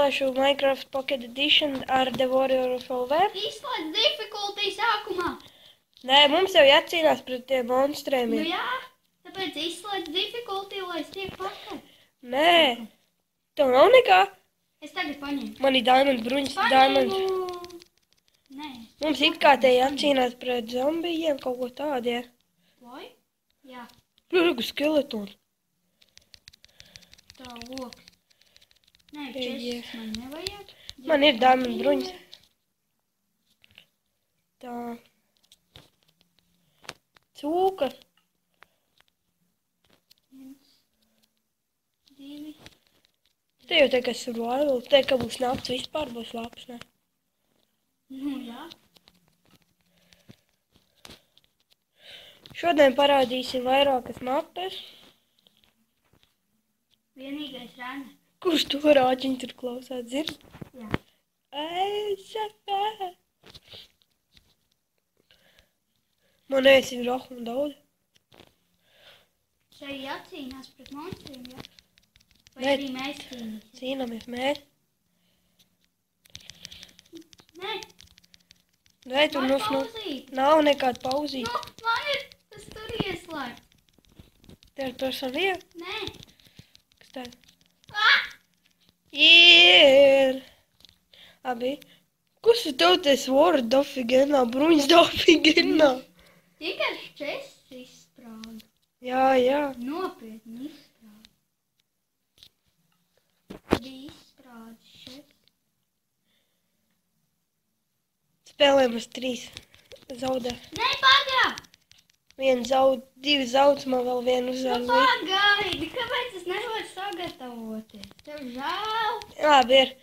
atklāšu Minecraft Pocket Edition ar The Warrior of LV. Izslēdz difficulty sākumā. Nē, mums jau jācīnās pret tiem monstriem. Nu jā, tāpēc izslēdz difficulty, lai es tiek pakaļ. Nē, tev nav nekā. Es tagad paņemu. Man ir diamond bruņas, diamond. Nē. Mums it kā te jācīnās pret zombijiem, kaut ko tādu, ja. Vai? Jā. Plurgu skeletonu. Tā loks. Nē, česas man nevajag. Man ir diamond bruņas. Tā. Cūka. 1, 2. Te jau te, kas survival. Te, ka būs nakts, vispār būs labs, ne? Nu jā. Šodien parādīsim vairākas mapas. Vienīgais rāna. Kurš to rāģiņu tur klausās, dzird? Jā. Eisafē. Man esi rohu daudz. Šai jācīnās pret monstriem, jā? Vai Nē. arī mēs cīnīsim? Cīnāmies mēs. Nē. Nē, tur Var nu pauzīt. nav nekāda pauzīt. Nu, man ir tas tur ieslēgts. Te ir personīja. Nē. Kas tā? Ah! Ir. Abi. Kas ir tev te svora dofigenā, bruņas dofigenā? Tikai česas izsprāga. Jā. Nopietni izsprāga. Bija izsprādzis šeit. Spēlēm uz 3 zaudē. Nē, pagā! 1 zaud, 2 zauds, man vēl 1 Nu uzvar. pagaidi, kāpēc es nevaru sagatavoties? Tev žēl? Labi, ir.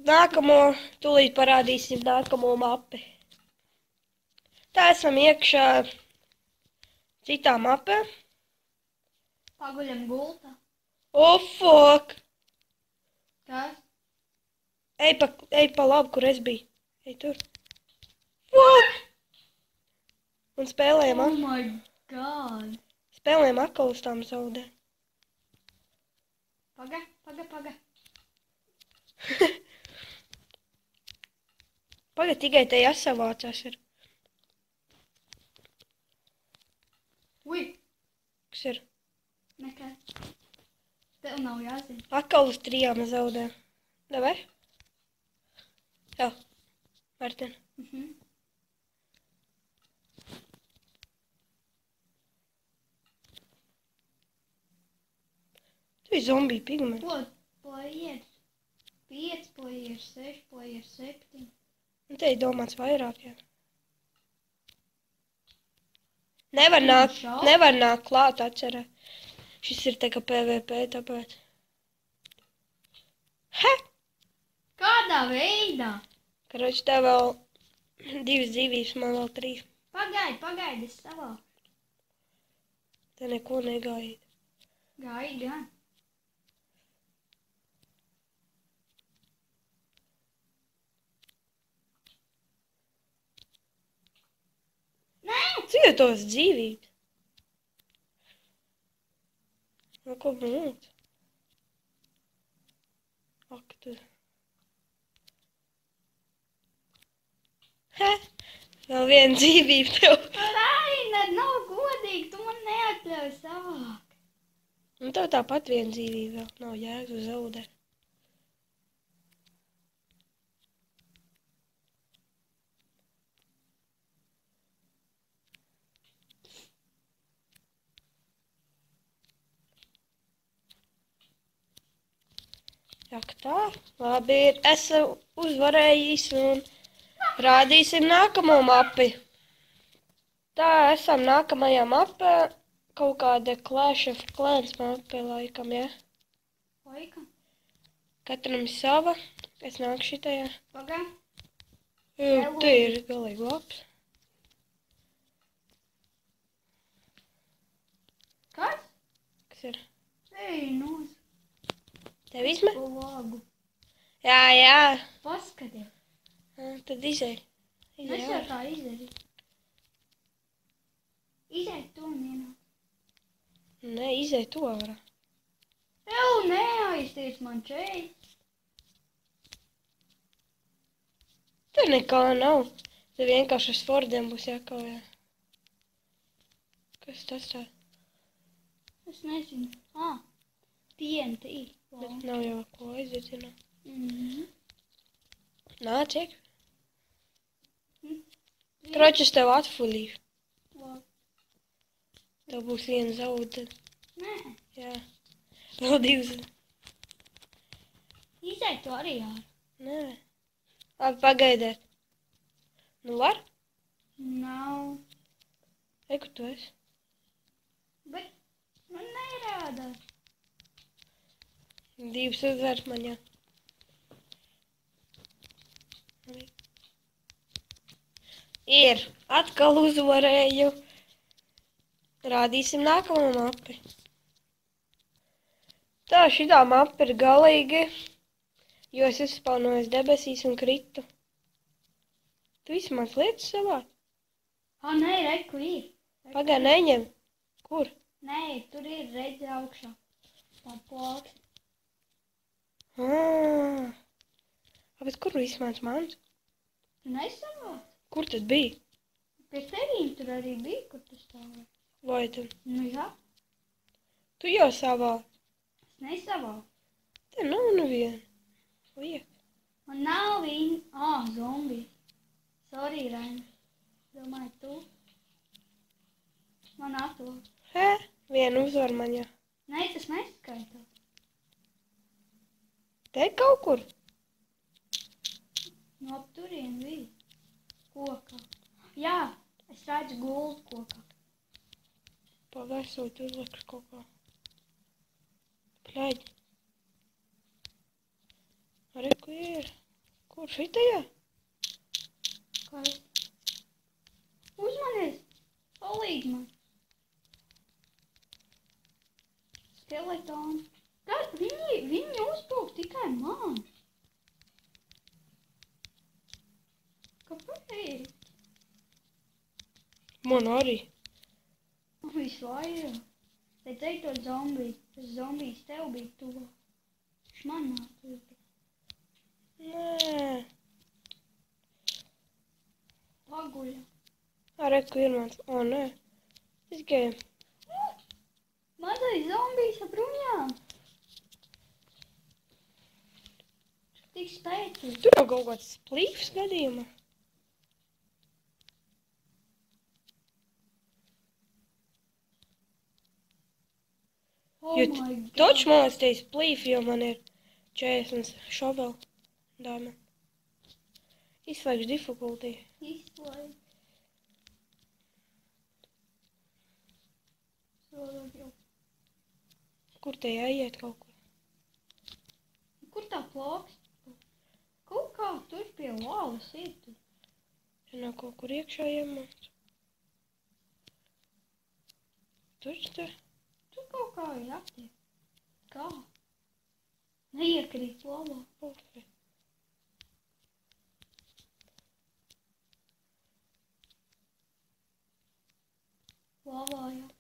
Nākamo, tūlīt parādīsim nākamo mapi. Tā esam iekšā citā mapē. Paguļam gultā. Oh, fuck! Kas? Ej pa labi, kur es biju. Ej tur. Fuck! Un spēlējam, Oh my god. spēlējam atkal uz tām zaudē. Paga. Pagad, tikai te jāsavācās ir. Ui, Kas ir? nekas. Tev nav jāzina. Atkal uz 3 zaudē. Davai? Jā. Martin. Tu ir zombiju pigmenti. Ko? Players 5, players 6, players 7. Un te ir domāts vairāk, jā. Nevar nākt klāt, atcerē. Šis ir te kā PvP, tāpēc. He! Kādā veidā? Karoči, tev vēl 2 dzīvības, man vēl 3. Pagaidi, es savā. Te neko negaidi. Gai gan. Cik ir tos dzīvības? Nu, ko mūt? Ak, tu. He! Vēl 1 dzīvība tev. Rainer, nav godīgi, tu man neatļauj savāk. Un tev tāpat 1 dzīvība vēl. Nav jēgas uz zaudē. Jak tā? Labi, esam uzvarējis un rādīsim nākamo mapi. Tā, esam nākamajā mapē. Kaut kāda Clash of Clans mapē laikam, ja? Laikam. Katram sava. Es nāku šitajā. Pagā. Te ir galīgi labs. Kas? Kas ir? Ej, nos. Tev izme? Lagu. Jā. Paskaties. Tad izej. Es jau tā izdarīju. Izej to un ienāk. Nē, izej to varā. Tev neaizties man šeit. Tur nekā nav. Te vienkārši uz Fordiem būs jākaujā. Kas tas tā? Es nezinu. TNT. Bet nav jau ko aizdedzināt. Mhm. Nāc, iek. Mm. Kroķis tev atfulīšu. Labi. Tev būs viena zauda. Nē. Jā. Vēl divas. Izai to arī ārā. Nē. Labi, pagaidiet. Nu var? Nav. Ej, kur tu esi? Bet man nerādās. Divas uzvērt man, jā. Ir. Atkal uzvarēju. Rādīsim nākamo mapi. Tā, šitā mapa ir galīgi, jo es izspaunojos debesīs un kritu. Tu visi mans lietas savāt? Nē, reku ir. Pagā, neņem. Kur? Nē, tur ir redzi augšā. Tā plāks. Bet kur viss mans mans? Tu nesavāc? Kur tad bija? Pie tevīm tur arī bija, kur tu stāvēji. Vai tu? Nu jā, Tu jau savāt. es nesavācu. Te nav neviena. Liek. Man nav viņa. Zombijas. Sorry, Raina. Domāju, tu. Man atlūk. Vienu uzvar man, jā. Nē, tas neskaitās. Te kaut kur? No ap turien bija. Kokā. Jā, es redzu gultu kokā. Pagaisot uzlikšu kaut kā. Pļaģi. Arī, kur ir? Kur šitajā? Kā es? Uzmanies! Palīdz man! Skeletoni. Tad viņi uzbruk tikai man. Kāpēc? Man arī. Visu vairāk. Redzēju to zombiju. Tas zombijs tev bija tuvu. Viņš man nāk uzbruk. Nē. Paguļa. Arī, kur ir mans? Nē. Es gēju. Mazais zombijs ar bruņām. Tik spēcīgs. Tur jau kaut kāds plīvs gadījumā. Oh Jo my God. toč man liekas teiks plīvi, jo man ir 40 šovel dāma. Izslēgšu difficulty. Izslēdz. Kur te jāiet kaut kur? Kur tā plāks? Kaut kā tur pie lalas ir. Ja nav kaut kur iekšā iemāc. Tur te. Tur kaut kā ir jātiek. Kā? Neiekrīt lavā. Pufi. Lavā jau.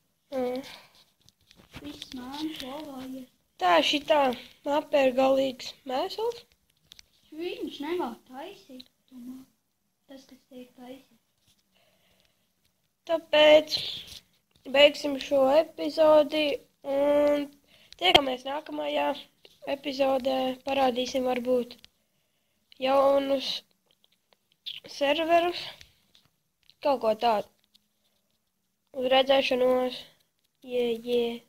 Viss mēms lavā iet. Tā šitā mapē ir galīgs mēsls. Viņš nevar taisīt. Tomēr. Tas, kas tiek taisīt. Tāpēc beigsim šo epizodi un tiekamies nākamajā epizodē. Parādīsim varbūt jaunus serverus. Kaut ko tādu. Uz redzēšanos. Yeah.